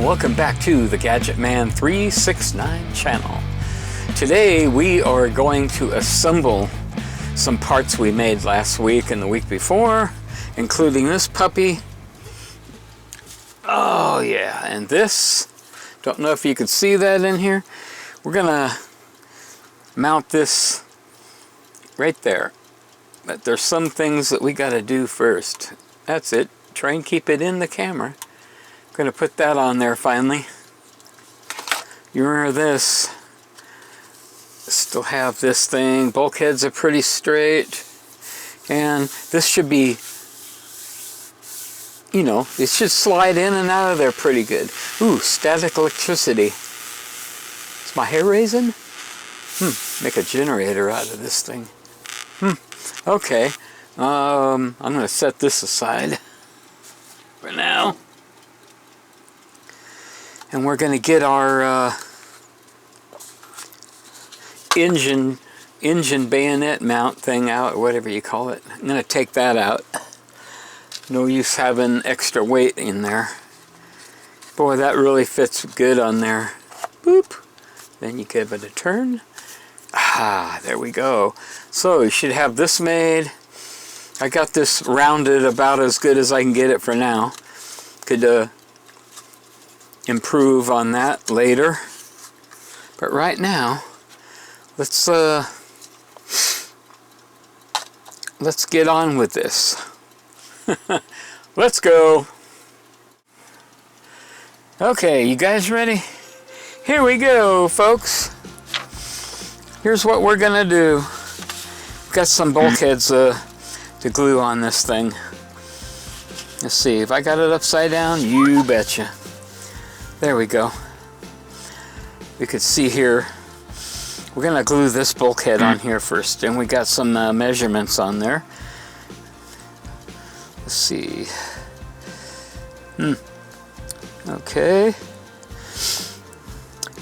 and welcome back to the Gadget Man 369 channel. Today we are going to assemble some parts we made last week and the week before, including this puppy. Oh yeah, and this, don't know if you can see that in here. We're gonna mount this right there, but there's some things that we got to do first. That's it. Try and keep it in the camera. I'm gonna put that on there finally. You remember this? Still have this thing. Bulkheads are pretty straight, and this should be, you know, it should slide in and out of there pretty good. Ooh, static electricity. Is my hair raising? Make a generator out of this thing. Okay. I'm gonna set this aside for now. And we're gonna get our engine bayonet mount thing out, or whatever you call it. I'm gonna take that out. No use having extra weight in there. Boy, that really fits good on there. Boop. Then you give it a turn. Ah, there we go. So you should have this made. I got this rounded about as good as I can get it for now. Could improve on that later. But right now, let's get on with this. Let's go. Okay, you guys ready? Here we go, folks. Here's what we're gonna do. Got some bulkheads to glue on this thing. Let's see, if I got it upside down, you betcha. There we go. You can see here, we're gonna glue this bulkhead on here first, and we got some measurements on there. Let's see. Okay.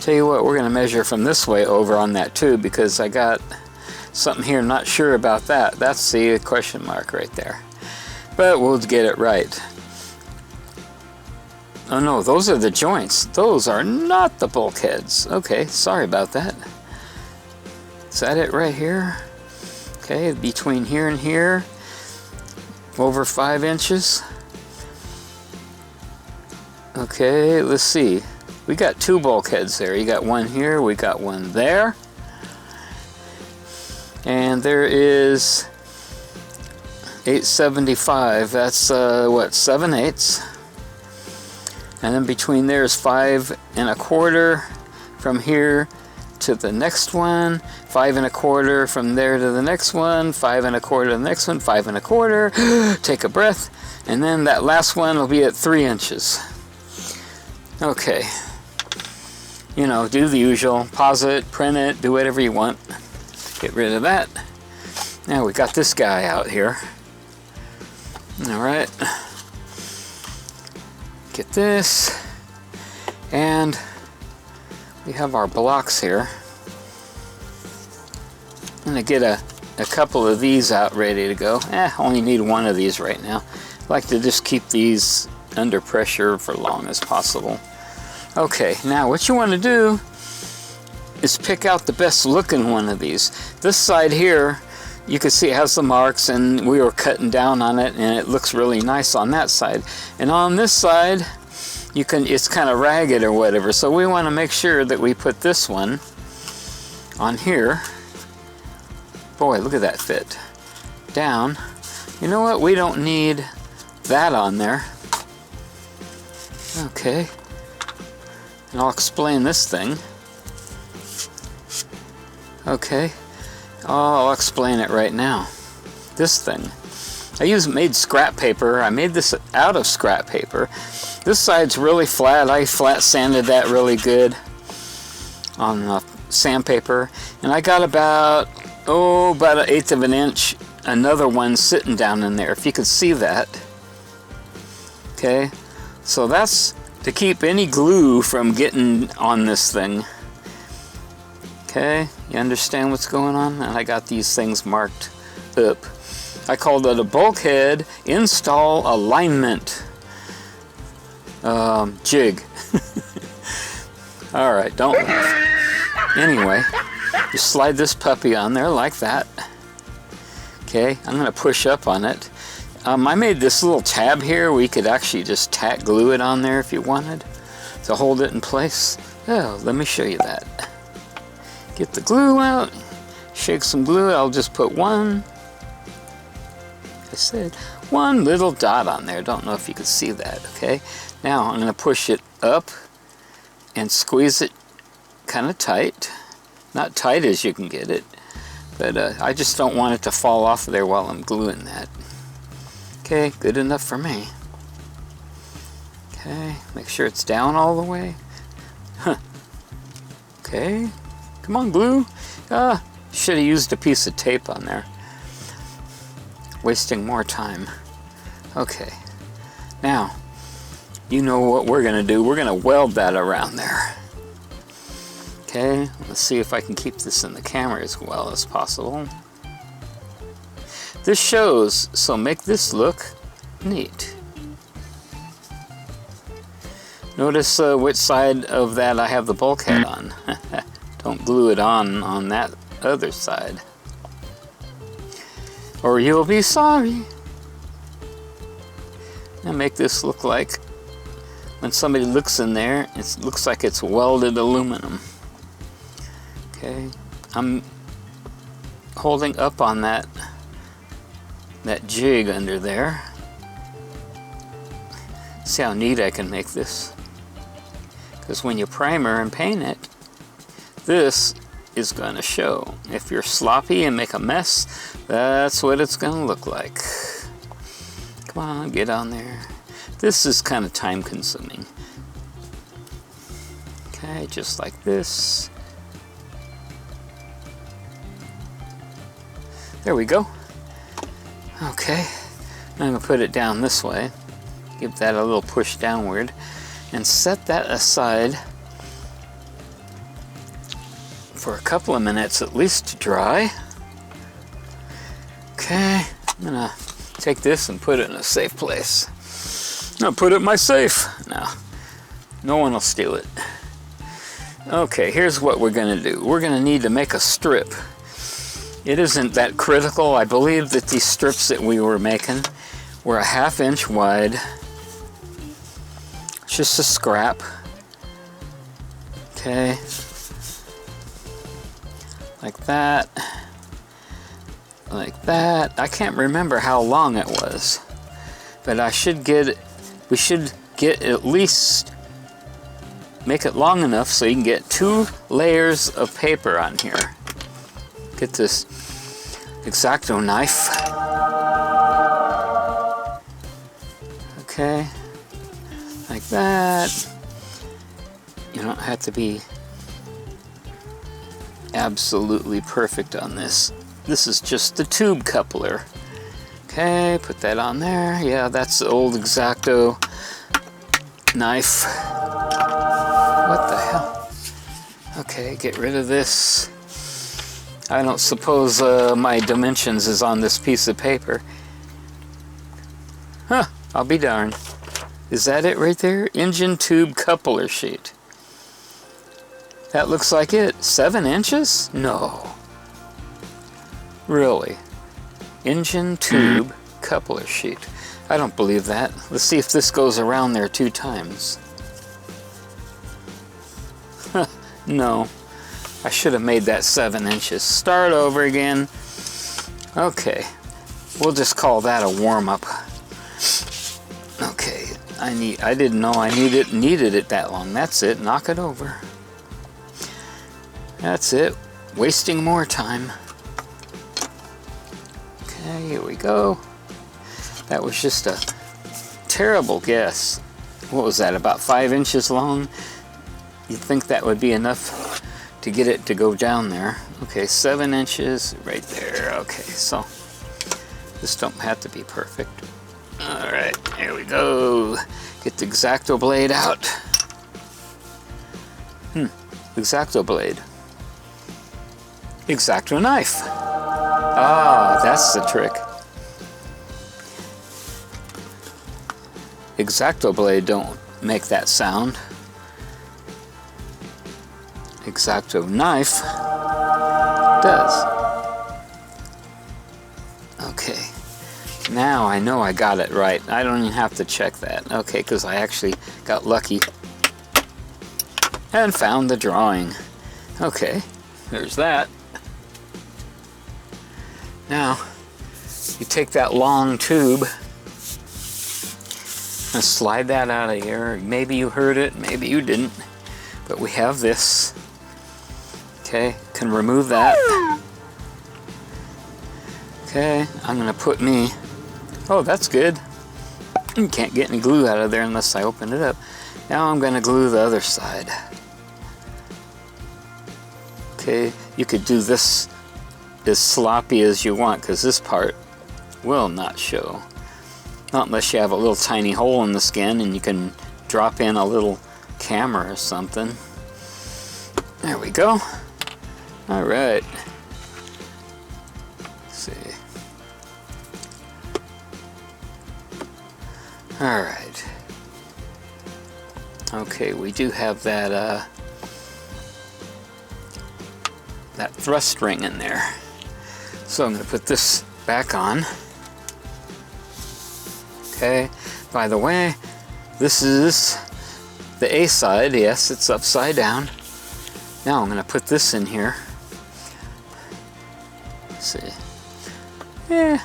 Tell you what, we're gonna measure from this way over on that too, because I got something here, not sure about that. That's the question mark right there. But we'll get it right. Oh no, those are the joints. Those are not the bulkheads. Okay, sorry about that. Is that it right here? Okay, between here and here, over 5 inches. Okay, let's see. We got 2 bulkheads there. You got one here, we got one there. And there is 875. That's what, 7/8. And then between there is 5 1/4 from here to the next one, 5 1/4 from there to the next one, 5 1/4 to the next one, 5 1/4. Take a breath, and then that last one will be at 3 inches. Okay. You know, do the usual. Pause it, print it, do whatever you want. Get rid of that. Now we got this guy out here. All right. Get this. And we have our blocks here. I'm gonna get a couple of these out ready to go. Only need one of these right now. I like to just keep these under pressure for long as possible. Okay, now what you want to do is pick out the best looking one of these. This side here, you can see it has the marks, and we were cutting down on it, and it looks really nice on that side. And on this side, it's kind of ragged or whatever, so we want to make sure that we put this one on here. Boy, look at that fit. Down. You know what? We don't need that on there. Okay. And I'll explain this thing. Okay. I'll explain it right now. This thing. I made scrap paper. I made this out of scrap paper. This side's really flat. I flat sanded that really good on sandpaper. And I got about 1/8 of an inch, another one sitting down in there, if you could see that. Okay. So that's to keep any glue from getting on this thing. Okay, you understand what's going on? And I got these things marked up. I called it a bulkhead install alignment jig. Alright, don't laugh. Anyway, just slide this puppy on there like that. Okay, I'm going to push up on it. I made this little tab here where you could actually just tack glue it on there if you wanted to hold it in place. Oh, let me show you that. Get the glue out, shake some glue. I'll just put one, I said, one little dot on there. Don't know if you can see that, okay? Now I'm going to push it up and squeeze it kind of tight. Not tight as you can get it, but I just don't want it to fall off of there while I'm gluing that. Okay, good enough for me. Okay, make sure it's down all the way. Huh. Okay, come on, glue. Should have used a piece of tape on there. Wasting more time. Okay, now, you know what we're gonna do. We're gonna weld that around there. Okay, let's see if I can keep this in the camera as well as possible. This shows, so make this look neat. Notice which side of that I have the bulkhead on. Don't glue it on that other side, or you'll be sorry. Now make this look like, when somebody looks in there, it looks like it's welded aluminum. Okay, I'm holding up on that jig under there. See how neat I can make this? Because when you primer and paint it, this is going to show. If you're sloppy and make a mess, that's what it's going to look like. Come on, get on there. This is kind of time consuming. Okay, just like this. There we go. Okay, I'm going to put it down this way. Give that a little push downward and set that aside for a couple of minutes at least to dry. Okay, I'm going to take this and put it in a safe place. I'll put it in my safe. No one will steal it. Okay, here's what we're going to do. We're going to need to make a strip. It isn't that critical. I believe that these strips that we were making were a 1/2 inch wide. Just a scrap. Okay. Like that. Like that. I can't remember how long it was, but we should get at least, make it long enough so you can get 2 layers of paper on here. Get this X-Acto knife. Okay, like that. You don't have to be absolutely perfect on this. This is just the tube coupler. Okay, put that on there. Yeah, that's the old X-Acto knife. What the hell? Okay, get rid of this. I don't suppose my dimensions is on this piece of paper. Huh, I'll be darned. Is that it right there? Engine tube coupler sheet. That looks like it. 7 inches? No. Really? Engine tube coupler sheet. I don't believe that. Let's see if this goes around there 2 times. No. I should have made that 7 inches. Start over again. Okay. We'll just call that a warm-up. Okay. I didn't know I needed it that long. That's it. Knock it over. That's it. Wasting more time. Okay, here we go. That was just a terrible guess. What was that, about 5 inches long? You'd think that would be enough to get it to go down there. Okay, 7 inches right there. Okay, so this don't have to be perfect. All right, here we go. Get the X-Acto blade out. X-Acto blade. X-Acto knife. Ah, that's the trick. X-Acto blade don't make that sound. X-Acto knife does. Okay, now I know I got it right. I don't even have to check that. Okay, because I actually got lucky and found the drawing. Okay, there's that. Now, you take that long tube and slide that out of here. Maybe you heard it, maybe you didn't, but we have this. Okay, can remove that. Okay, I'm gonna put me, oh, that's good. You can't get any glue out of there unless I open it up. Now I'm gonna glue the other side. Okay, you could do this as sloppy as you want because this part will not show. Not unless you have a little tiny hole in the skin and you can drop in a little camera or something. There we go. All right. Let's see. All right. Okay, we do have that that thrust ring in there. So I'm going to put this back on. Okay, by the way, this is the A side. Yes, it's upside down. Now I'm going to put this in here. Let's see. Yeah,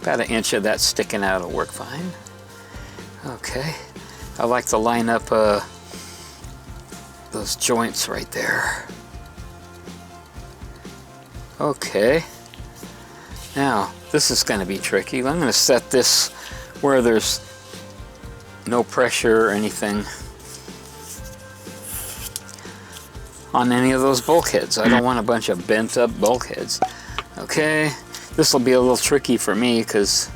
about an inch of that sticking out will work fine. Okay, I like to line up those joints right there. Okay, now this is going to be tricky. I'm going to set this where there's no pressure or anything on any of those bulkheads. I don't want a bunch of bent up bulkheads. Okay, this will be a little tricky for me because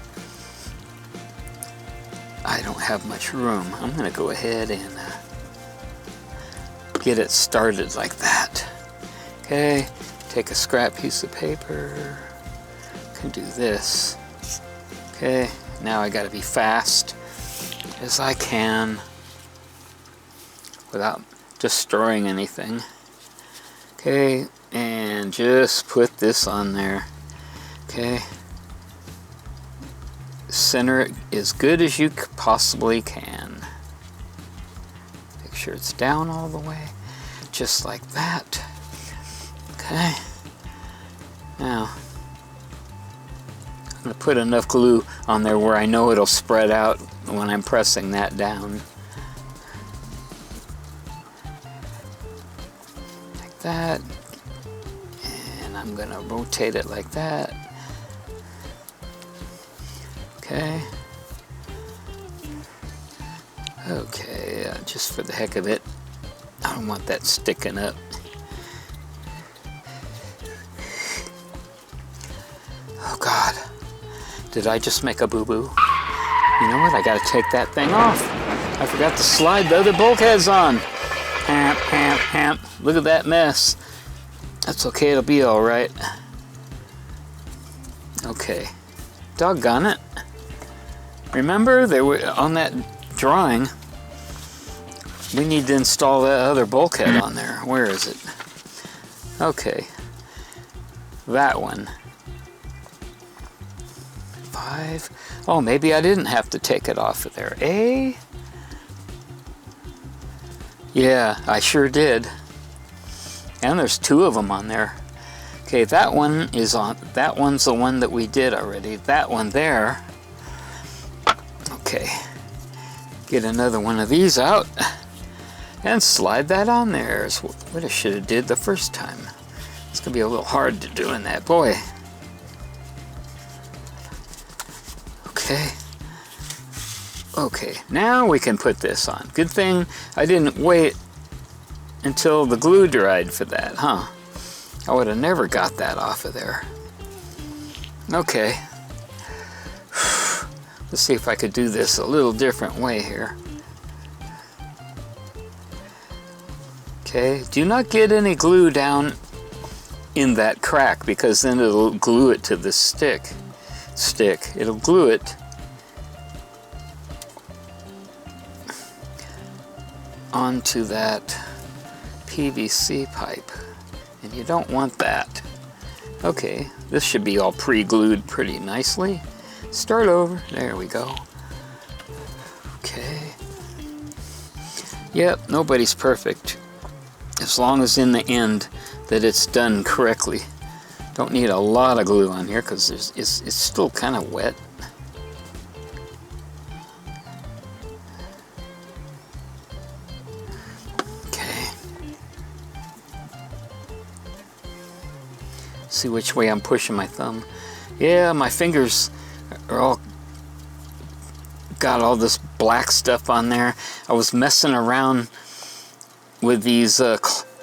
I don't have much room. I'm going to go ahead and get it started like that. Okay, take a scrap piece of paper. Can do this. Okay, now I got to be fast as I can without destroying anything. Okay, and just put this on there. Okay, center it as good as you possibly can. Make sure it's down all the way, just like that. Okay, now I'm going to put enough glue on there where I know it'll spread out when I'm pressing that down. Like that. And I'm going to rotate it like that. Okay. Okay, just for the heck of it, I don't want that sticking up. Oh God. Did I just make a boo-boo? You know what? I gotta take that thing off. I forgot to slide the other bulkheads on. Hamp, hamp, hamp. Look at that mess. That's okay, it'll be alright. Okay. Doggone it. Remember, there were on that drawing, we need to install that other bulkhead on there. Where is it? Okay. That one. 5. Oh, maybe I didn't have to take it off of there. Eh? Yeah, I sure did. And there's 2 of them on there. Okay, that one is on. That one's the one that we did already. That one there. Okay. Get another one of these out and slide that on there. Is what I should have did the first time. It's gonna be a little hard to do in that, boy. Okay. Okay, now we can put this on. Good thing I didn't wait until the glue dried for that, huh? I would have never got that off of there. Okay. Let's see if I could do this a little different way here. Okay, do not get any glue down in that crack because then it'll glue it to the stick. It'll glue it onto that PVC pipe, and you don't want that. Okay, this should be all pre-glued pretty nicely. Start over. There we go. Okay. Yep, nobody's perfect. As long as in the end that it's done correctly. Don't need a lot of glue on here because it's still kind of wet. Okay. See which way I'm pushing my thumb. Yeah, my fingers are all got all this black stuff on there. I was messing around with these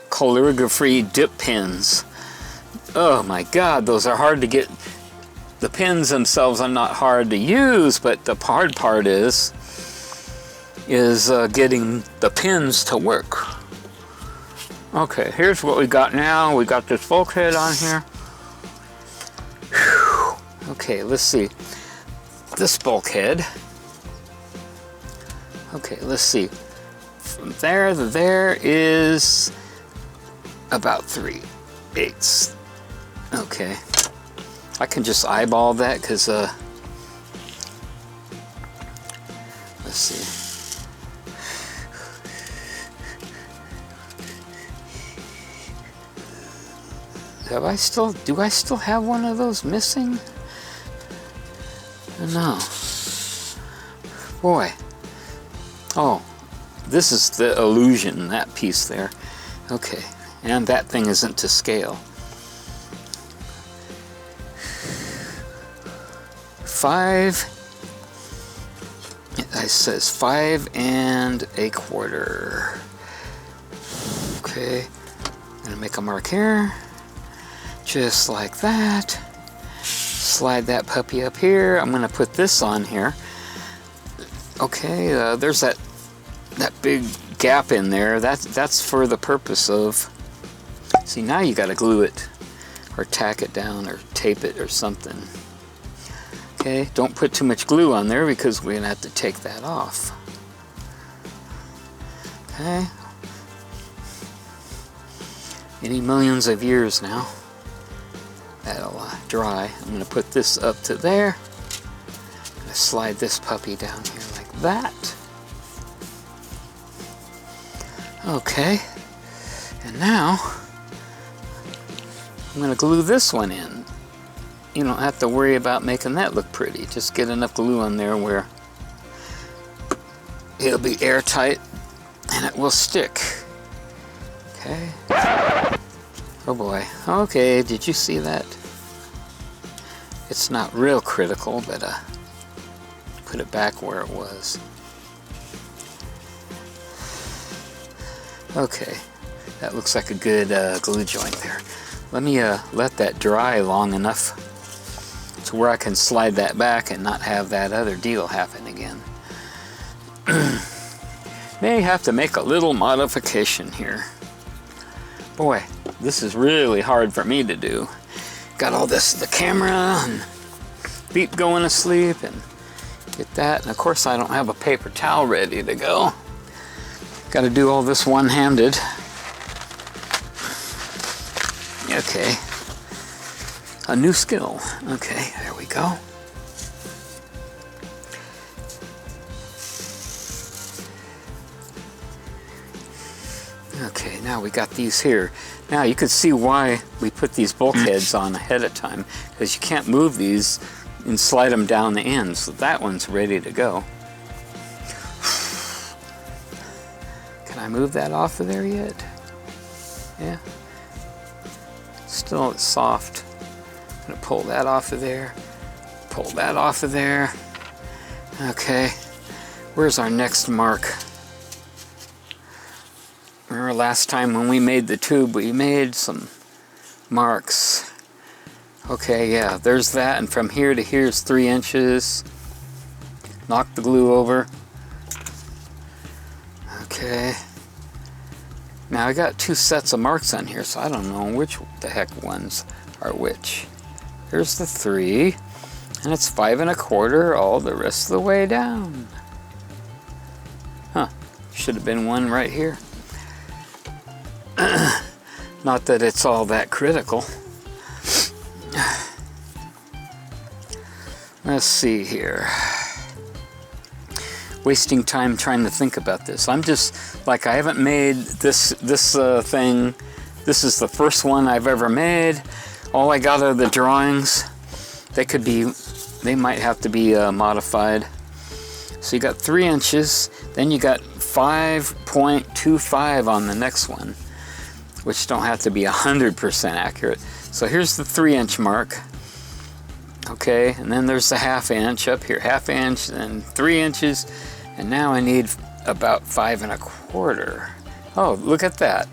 calligraphy dip pens. Oh my God, those are hard to get. The pins themselves are not hard to use, but the hard part is getting the pins to work. Okay, here's what we got now. We got this bulkhead on here. Whew. Okay, let's see. This bulkhead. Okay, let's see. From there to there is about 3/8. Okay. I can just eyeball that because, let's see. Do I still have one of those missing? No. Boy. Oh, this is the illusion, that piece there. Okay, and that thing isn't to scale. 5, it says 5 1/4. Okay, I'm gonna make a mark here, just like that. Slide that puppy up here. I'm gonna put this on here. Okay, there's that big gap in there. That's for the purpose of. See, now you got to glue it, or tack it down, or tape it, or something. Okay, don't put too much glue on there because we're gonna have to take that off. Okay. Any millions of years now. That'll dry. I'm gonna put this up to there. I'm gonna slide this puppy down here like that. Okay, and now I'm going to glue this one in. You don't have to worry about making that look pretty. Just get enough glue on there where it'll be airtight and it will stick. Okay. Oh boy. Okay, did you see that? It's not real critical, but put it back where it was. Okay, that looks like a good glue joint there. Let me let that dry long enough to where I can slide that back and not have that other deal happen again. May have to make a little modification here. Boy, this is really hard for me to do. Got all this, the camera and Beep going to sleep and get that. And of course I don't have a paper towel ready to go. Got to do all this one-handed. Okay. A new skill. Okay, there we go. Okay, now we got these here. Now you can see why we put these bulkheads on ahead of time, because you can't move these and slide them down the ends. So that one's ready to go. Can I move that off of there yet? Yeah. Still it's soft. I'm gonna pull that off of there. Pull that off of there. Okay. Where's our next mark? Remember last time when we made the tube, we made some marks. Okay, yeah, there's that, and from here to here is 3 inches. Knock the glue over. Okay. Now I got 2 sets of marks on here, so I don't know which the heck ones are which. Here's the 3, and it's 5 1/4 all the rest of the way down. Huh, should have been one right here. Not that it's all that critical. Let's see here. Wasting time trying to think about this. I'm just like, I haven't made this thing. This is the first one I've ever made. All I got are the drawings. They might have to be modified. So you got 3 inches, then you got 5.25 on the next one, which don't have to be 100% accurate. So here's the 3-inch mark. Okay, and then there's the 1/2 inch up here, 1/2 inch, then 3 inches, and now I need about 5 1/4. Oh, look at that.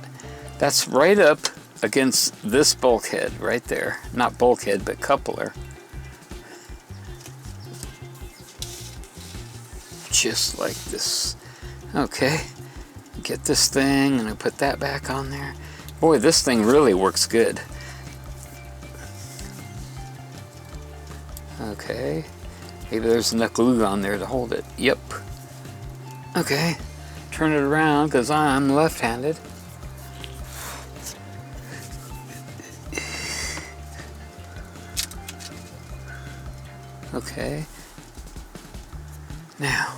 That's right up against this bulkhead right there. Not bulkhead, but coupler. Just like this. Okay, get this thing and I put that back on there. Boy, this thing really works good. Okay, maybe there's enough glue on there to hold it. Yep. Okay, turn it around because I'm left-handed. Okay, now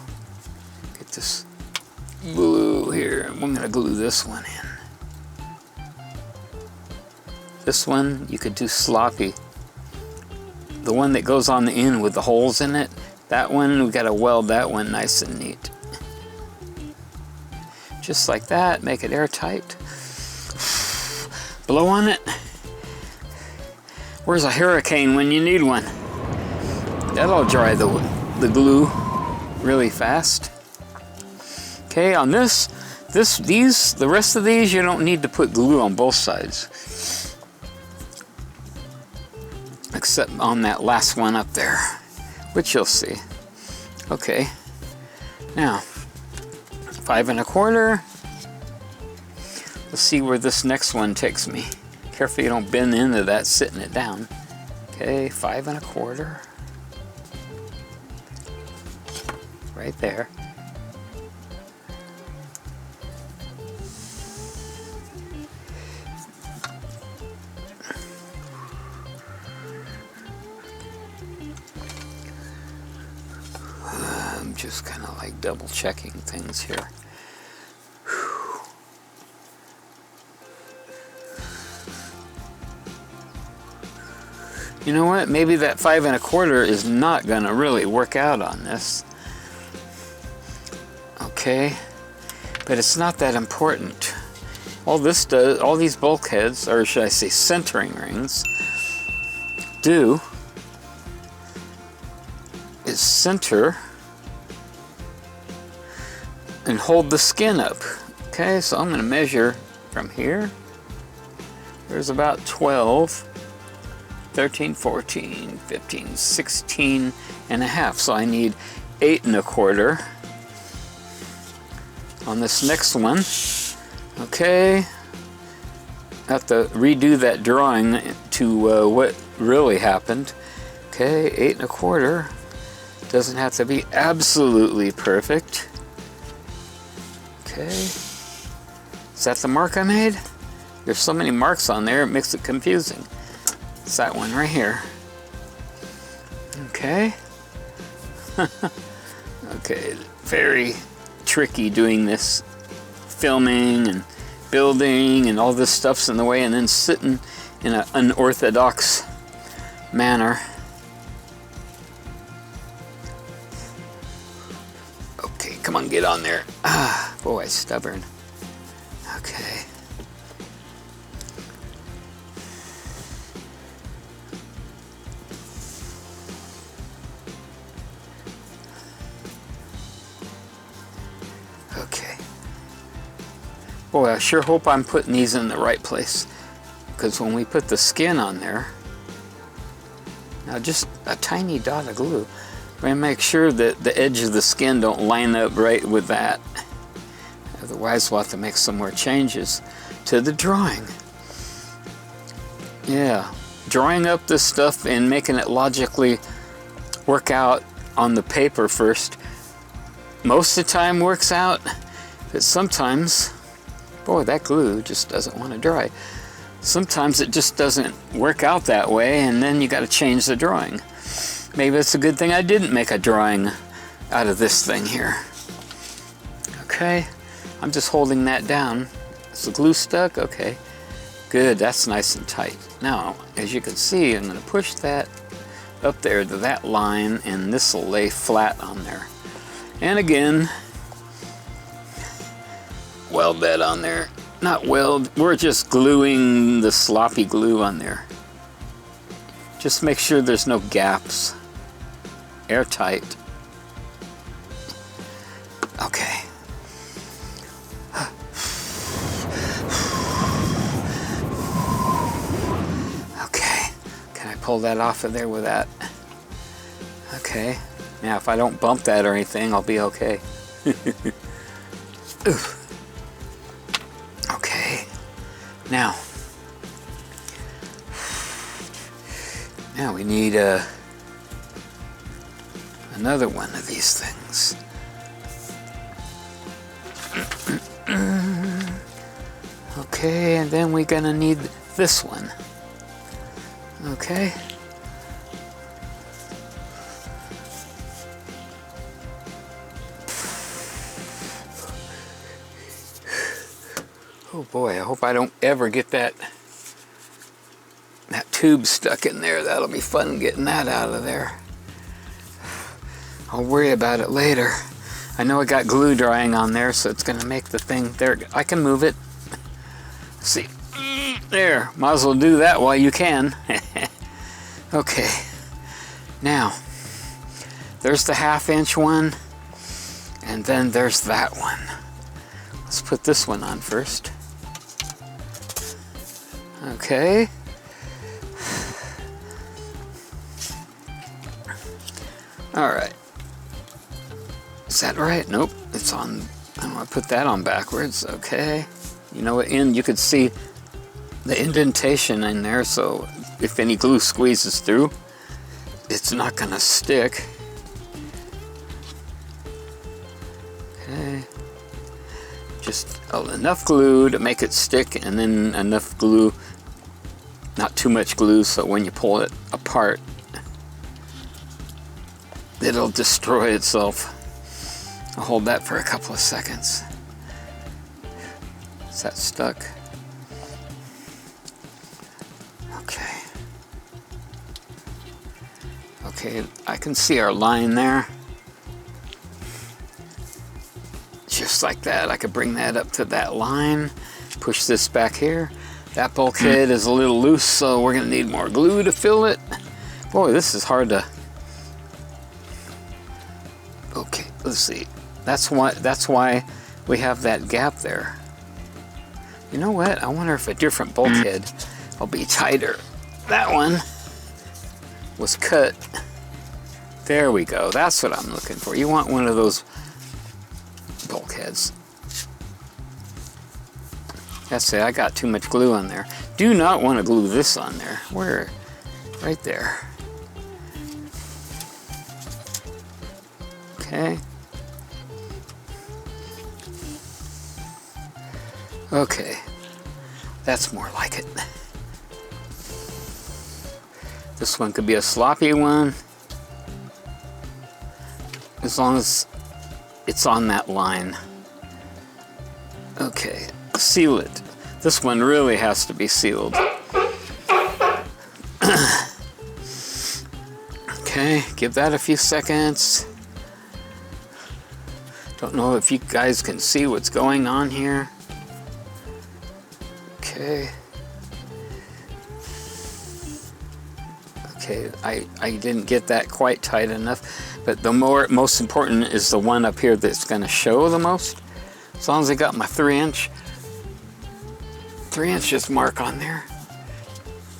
get this glue here. I'm gonna glue this one in. This one you could do sloppy. The one that goes on the end with the holes in it, that one, we gotta weld that one nice and neat. Just like that, make it airtight. Blow on it. Where's a hurricane when you need one? That'll dry the glue really fast. Okay, on the rest of these, you don't need to put glue on both sides. Except on that last one up there, which you'll see. Okay, now 5 1/4. Let's see where this next one takes me. Careful you don't bend into that sitting it down. Okay, 5 1/4. Right there. I'm just kind of like double checking things here. Whew. You know what? Maybe that 5 1/4 is not gonna really work out on this. Okay, but it's not that important. All this does, all these bulkheads, or should I say centering rings, do is center and hold the skin up. Okay, so I'm going to measure from here. There's about 12, 13, 14, 15, 16 and a half. So I need 8 1/4 on this next one. Okay, have to redo that drawing to what really happened. Okay, 8 1/4. Doesn't have to be absolutely perfect. Okay, is that the mark I made? There's so many marks on there, it makes it confusing. It's that one right here. Okay. Okay, very tricky doing this, filming and building and all this stuff's in the way, and then sitting in an unorthodox manner. Okay, come on, get on there. Ah, boy, stubborn. Okay. Okay. Boy, I sure hope I'm putting these in the right place, because when we put the skin on there, now just a tiny dot of glue, we're going to make sure that the edge of the skin don't line up right with that. Otherwise we'll have to make some more changes to the drawing. Yeah, drawing up this stuff and making it logically work out on the paper first most of the time works out, but sometimes, boy, that glue just doesn't want to dry. sometimes it just doesn't work out that way, and then you got to change the drawing. Maybe it's a good thing I didn't make a drawing out of this thing here. Okay, I'm just holding that down. Is the glue stuck? Okay, good, that's nice and tight. Now, as you can see, I'm going to push that up there to that line, and this will lay flat on there. And again, weld that on there. Not weld, we're just gluing the sloppy glue on there. Just make sure there's no gaps. Airtight. Okay. Okay. Can I pull that off of there with that? Okay. Now if I don't bump that or anything, I'll be okay. Okay. Now we need another one of these things. Okay, and then we're gonna need this one. Okay. Oh boy, I hope I don't ever get that tube stuck in there. That'll be fun getting that out of there. I'll worry about it later. I know I got glue drying on there, so it's gonna make the thing there. I can move it. See, there, might as well do that while you can. Okay, now there's the 1/2 inch one, and then there's that one. Let's put this one on first. Okay. All right. Is that right? Nope. It's on. I'm gonna put that on backwards. Okay. You know what? You could see the indentation in there, so if any glue squeezes through, it's not gonna stick. Okay. Just enough glue to make it stick, and then enough glue, not too much glue, so when you pull it apart, it'll destroy itself. I'll hold that for a couple of seconds. Is that stuck? Okay. Okay, I can see our line there. Just like that, I could bring that up to that line, push this back here. That bulkhead is a little loose, so we're gonna need more glue to fill it. Boy, this is hard to... Okay, let's see. That's why we have that gap there. You know what? I wonder if a different bulkhead will be tighter. That one was cut. There we go. That's what I'm looking for. You want one of those bulkheads. That's it. I got too much glue on there. Do not want to glue this on there. Where? Right there. Okay. Okay. That's more like it. This one could be a sloppy one, as long as it's on that line. Okay, seal it. This one really has to be sealed. Okay, give that a few seconds. Don't know if you guys can see what's going on here. Okay. Okay, I didn't get that quite tight enough, but the most important is the one up here that's going to show the most. As long as I got my 3 inches mark on there.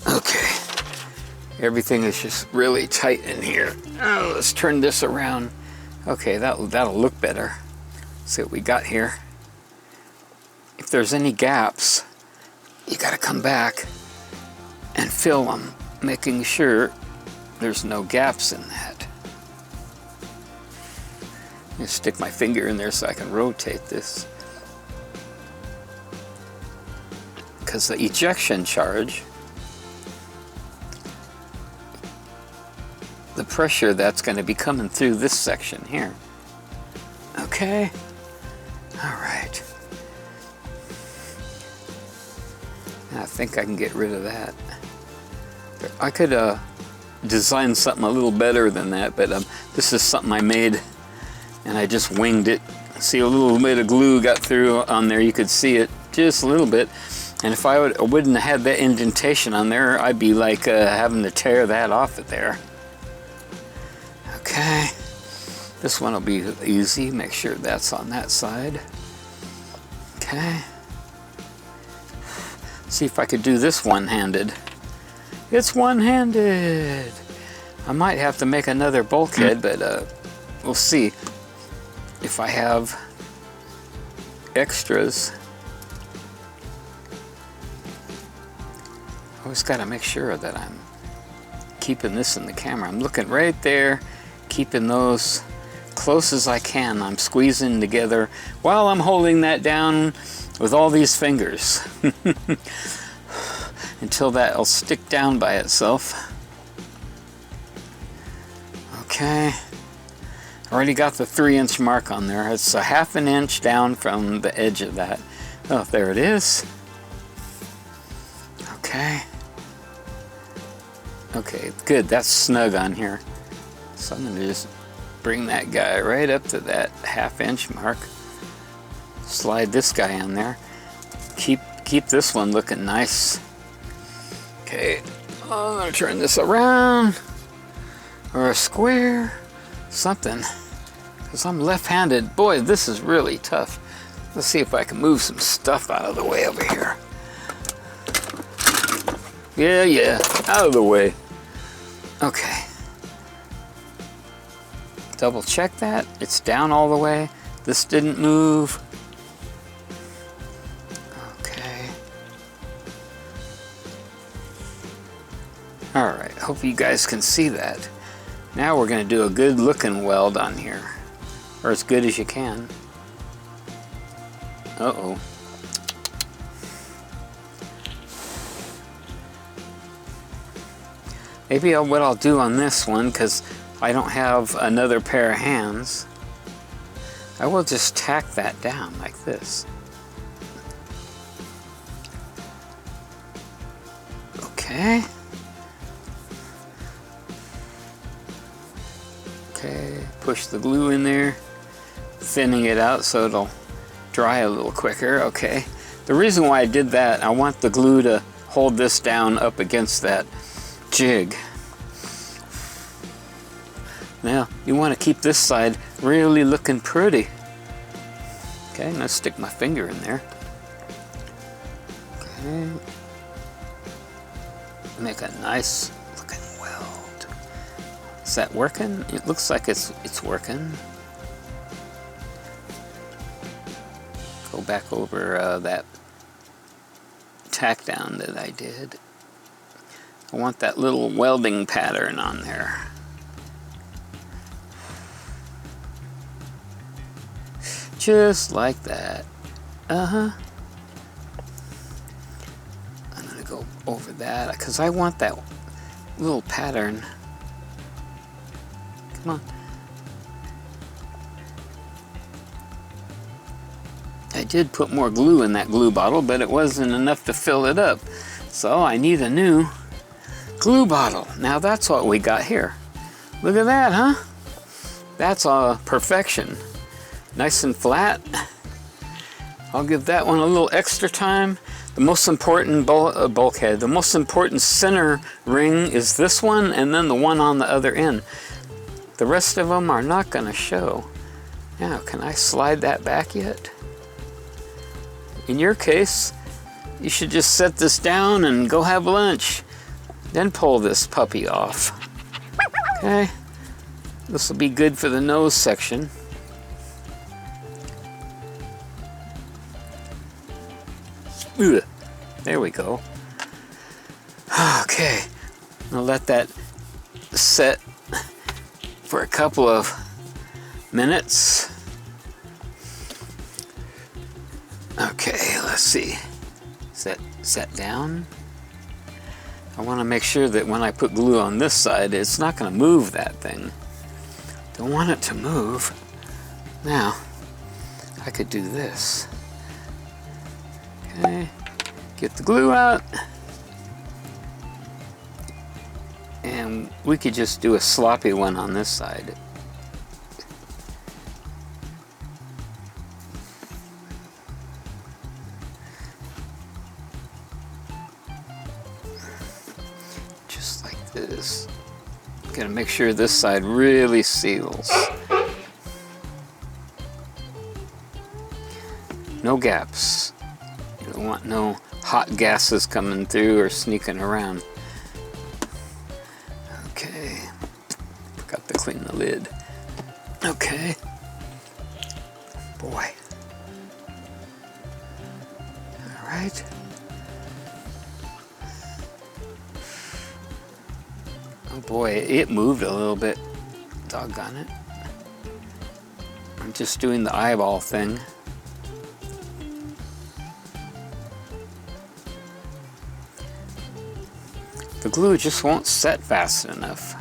Okay. Everything is just really tight in here. Oh, let's turn this around. Okay, that'll look better. See what we got here. If there's any gaps, you got to come back and fill them, making sure there's no gaps in that. I'm gonna stick my finger in there so I can rotate this. because the ejection charge, the pressure that's going to be coming through this section here. Okay, all right. I think I can get rid of that. I could design something a little better than that, but this is something I made and I just winged it. See, a little bit of glue got through on there. You could see it just a little bit. And if I wouldn't have had that indentation on there, I'd be like having to tear that off of there. Okay, this one will be easy. Make sure that's on that side. Okay. See if I could do this one-handed. It's one-handed. I might have to make another bulkhead, but we'll see if I have extras. Always got to make sure that I'm keeping this in the camera. I'm looking right there, keeping those close as I can. I'm squeezing together while I'm holding that down with all these fingers until that'll stick down by itself. Okay, already got the 3-inch mark on there. It's a 1/2 inch down from the edge of that. Oh, there it is. Okay. Okay, good, that's snug on here. So I'm gonna just bring that guy right up to that 1/2 inch mark. Slide this guy on there. Keep this one looking nice. Okay, I'm gonna turn this around, or a square, something, because I'm left-handed. Boy, this is really tough. Let's see if I can move some stuff out of the way over here. Yeah, out of the way. Okay. Double check that. It's down all the way. This didn't move. Okay. Alright, hope you guys can see that. Now we're going to do a good looking weld on here. Or as good as you can. Uh-oh. Maybe what I'll do on this one, because I don't have another pair of hands, I will just tack that down like this. Okay. Okay, push the glue in there, thinning it out so it'll dry a little quicker. Okay. The reason why I did that, I want the glue to hold this down up against that jig. Now, you want to keep this side really looking pretty. Okay, now stick my finger in there. Okay. Make a nice looking weld. Is that working? It looks like it's working. Go back over that tack down that I did. I want that little welding pattern on there. Just like that. I'm gonna go over that because I want that little pattern. Come on. I did put more glue in that glue bottle, but it wasn't enough to fill it up. So I need a new glue bottle. Now that's what we got here. Look at that, huh? That's perfection. Nice and flat. I'll give that one a little extra time. The most important bulkhead, the most important center ring is this one, and then the one on the other end. The rest of them are not going to show. Now, can I slide that back yet? In your case, you should just set this down and go have lunch. Then pull this puppy off. Okay, this will be good for the nose section. Ugh. There we go. Okay, I'll let that set for a couple of minutes. Okay, let's see. Is that set down. I want to make sure that when I put glue on this side, it's not going to move that thing. Don't want it to move. Now, I could do this. Okay, get the glue out. And we could just do a sloppy one on this side. Just like this. Gotta make sure this side really seals. No gaps. You don't want no hot gases coming through or sneaking around. Okay. Forgot to clean the lid. Okay. Boy. All right. Oh boy, it moved a little bit. Doggone it. I'm just doing the eyeball thing. The glue just won't set fast enough.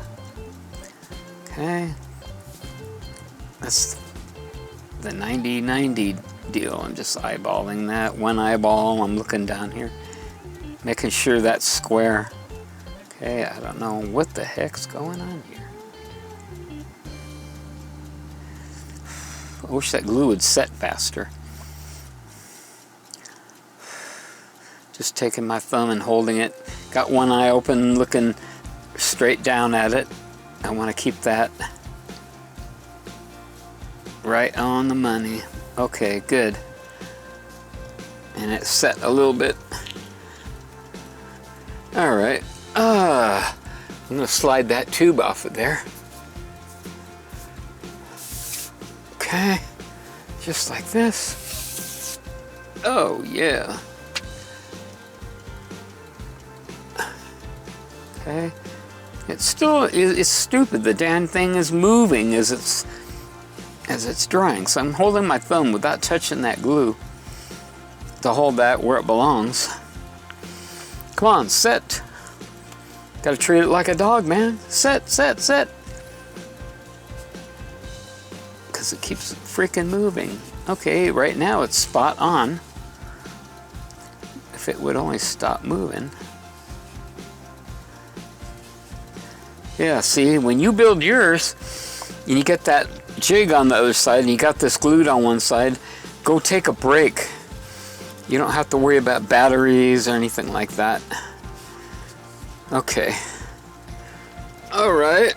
Okay. That's the 90-90 deal. I'm just eyeballing that. One eyeball, I'm looking down here. Making sure that's square. Okay, I don't know what the heck's going on here. I wish that glue would set faster. Just taking my thumb and holding it. Got one eye open, looking straight down at it. I want to keep that right on the money. Okay, good. And it's set a little bit. All right. I'm gonna slide that tube off of there. Okay, just like this. Oh yeah. Okay, it's stupid. The damn thing is moving as it's drying. So I'm holding my thumb without touching that glue to hold that where it belongs. Come on, set. Gotta treat it like a dog, man. Set, set, set. Because it keeps freaking moving. Okay, right now it's spot on. If it would only stop moving. Yeah, see, when you build yours, and you get that jig on the other side, and you got this glued on one side, go take a break. You don't have to worry about batteries or anything like that. Okay. All right.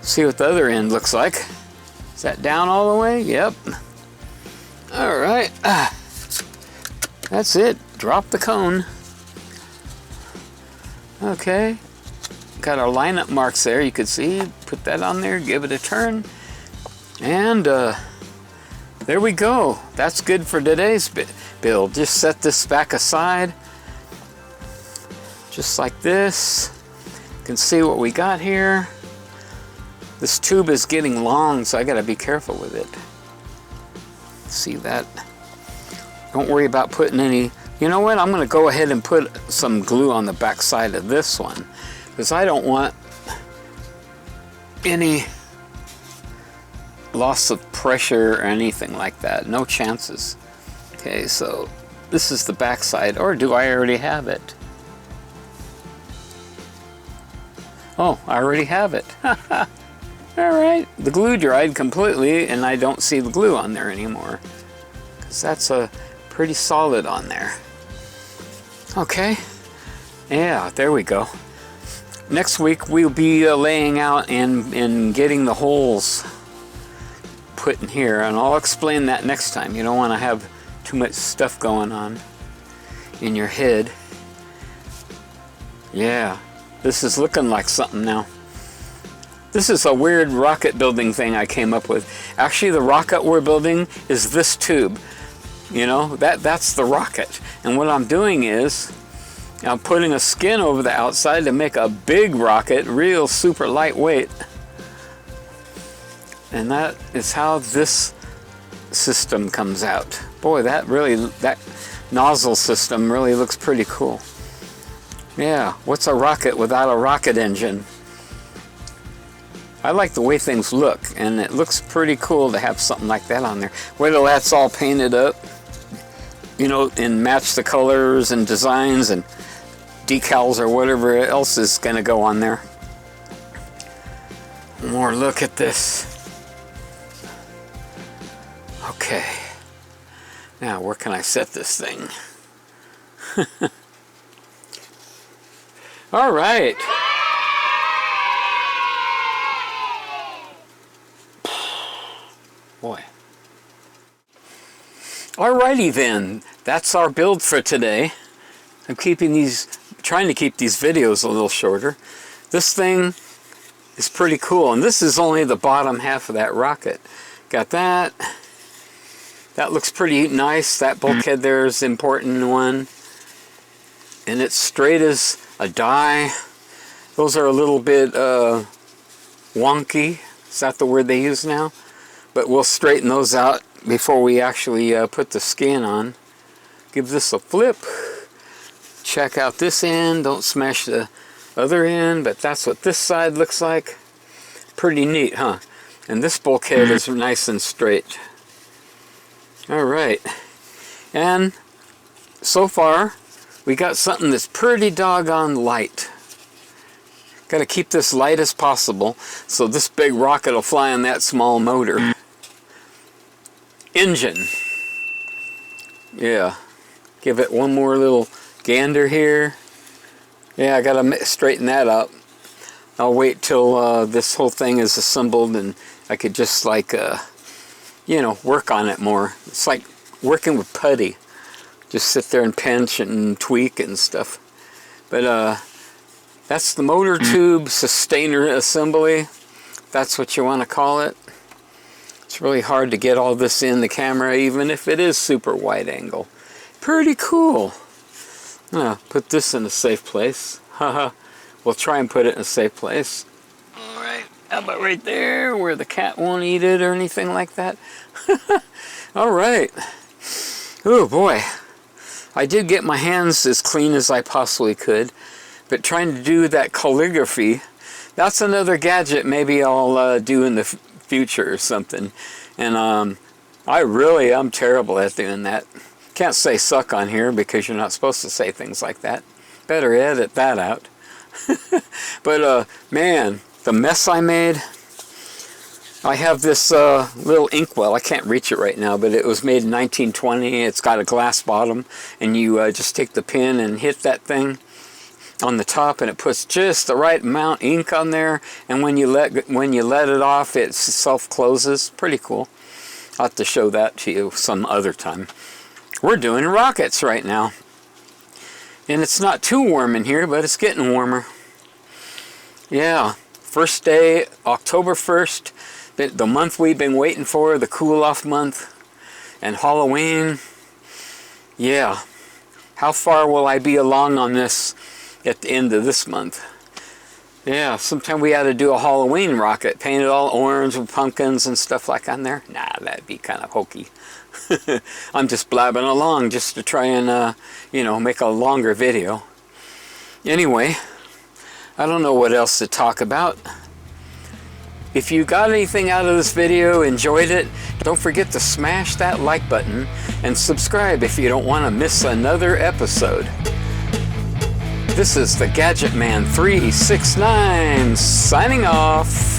See what the other end looks like. Is that down all the way? Yep. All right. That's it. Drop the cone. Okay. Got our lineup marks there. You could see. Put that on there. Give it a turn. And there we go. That's good for today's build. Just set this back aside. Just like this. You can see what we got here. This tube is getting long, so I gotta be careful with it. See that? Don't worry about putting any. You know what? I'm gonna go ahead and put some glue on the back side of this one, because I don't want any loss of pressure or anything like that. No chances. Okay, so this is the back side, or do I already have it? Oh, I already have it. Alright, the glue dried completely and I don't see the glue on there anymore. Because that's a pretty solid on there. Okay, yeah, there we go. Next week we'll be laying out and getting the holes put in here, and I'll explain that next time. You don't want to have too much stuff going on in your head. Yeah. This is looking like something now. This is a weird rocket building thing I came up with. Actually, the rocket we're building is this tube. You know, that's the rocket. And what I'm doing is I'm putting a skin over the outside to make a big rocket, real super lightweight. And that is how this system comes out. Boy, that nozzle system really looks pretty cool. Yeah, what's a rocket without a rocket engine? I like the way things look, and it looks pretty cool to have something like that on there. Wait till that's all painted up, you know, and match the colors and designs and decals or whatever else is going to go on there. More look at this. Okay. Now, where can I set this thing? All right. Boy. Alrighty then, that's our build for today. I'm trying to keep these videos a little shorter. This thing is pretty cool, and this is only the bottom half of that rocket. Got that. That looks pretty nice. That bulkhead there is an important one. And it's straight as a die. Those are a little bit wonky. Is that the word they use now? But we'll straighten those out before we actually put the skin on. Give this a flip. Check out this end. Don't smash the other end, but that's what this side looks like. Pretty neat, huh? And this bulkhead is nice and straight. Alright. And so far, we got something that's pretty doggone light. Got to keep this light as possible so this big rocket will fly on that small motor. Engine. Yeah. Give it one more little gander here. Yeah, I got to straighten that up. I'll wait till this whole thing is assembled and I could just like, you know, work on it more. It's like working with putty. Just sit there and pinch and tweak and stuff. But that's the motor tube sustainer assembly. That's what you want to call it. It's really hard to get all this in the camera, even if it is super wide angle. Pretty cool. Put this in a safe place. Haha. We'll try and put it in a safe place. Alright, how about right there where the cat won't eat it or anything like that? Alright. Oh boy. I did get my hands as clean as I possibly could, but trying to do that calligraphy, that's another gadget maybe I'll do in the future or something. And I'm terrible at doing that. Can't say suck on here because you're not supposed to say things like that. Better edit that out. But man, the mess I made. I have this little inkwell. I can't reach it right now, but it was made in 1920. It's got a glass bottom, and you just take the pin and hit that thing on the top, and it puts just the right amount of ink on there. And when you let it off, it self-closes. Pretty cool. I'll have to show that to you some other time. We're doing rockets right now, and it's not too warm in here, but it's getting warmer. Yeah, first day, October 1st. The month we've been waiting for, the cool-off month, and Halloween. Yeah. How far will I be along on this at the end of this month? Yeah, sometime we ought to do a Halloween rocket, paint it all orange with pumpkins and stuff like on there. Nah, that'd be kind of hokey. I'm just blabbing along just to try and, you know, make a longer video. Anyway, I don't know what else to talk about. If you got anything out of this video, enjoyed it, don't forget to smash that like button and subscribe if you don't want to miss another episode. This is the Gadget Man 369 signing off.